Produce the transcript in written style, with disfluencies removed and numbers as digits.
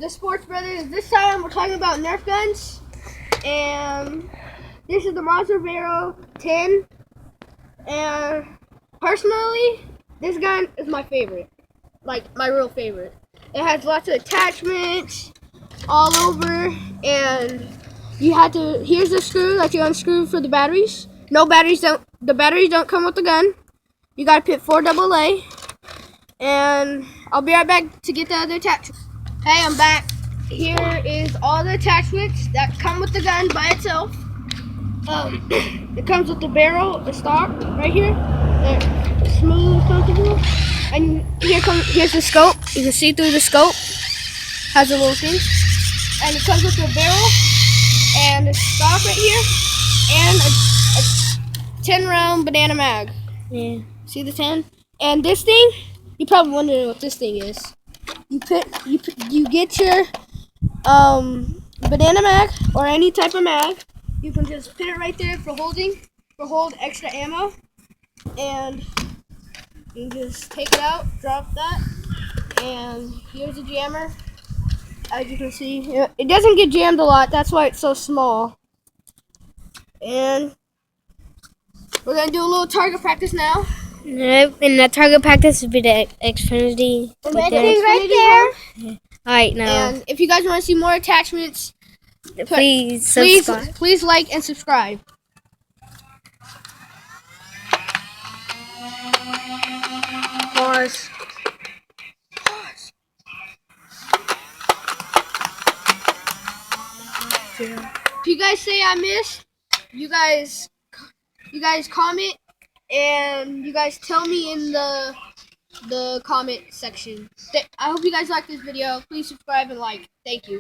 the Sports Brothers. This time we're talking about Nerf guns, and this is the Monster Barrel 10. And personally, this gun is my favorite, like my real favorite. It has lots of attachments all over, and you have to. Here's the screw that you unscrew for the batteries. No batteries don't. The batteries don't come with the gun. You gotta put 4 AA. And I'll be right back to get the other attachments. Hey, I'm back. Here is all the attachments that come with the gun by itself. It comes with the barrel, the stock, right here. Smooth, comfortable. And here's the scope. You can see through the scope. Has a little thing. And it comes with the barrel and the stock right here. And a 10-round banana mag. Yeah. See the 10? And this thing, you probably wondering what this thing is. You get your banana mag or any type of mag. You can just put it right there for hold extra ammo, and you just take it out, drop that, and here's the jammer. As you can see, it doesn't get jammed a lot. That's why it's so small. And we're gonna do a little target practice now. Nope, and the target practice would be the Xfinity. Right there. Alright, now. And if you guys want to see more attachments, Please subscribe. please like and subscribe. Pause. If you guys say I missed, you guys comment, and you guys tell me in the comment section. I hope you guys like this video. Please subscribe and like. Thank you.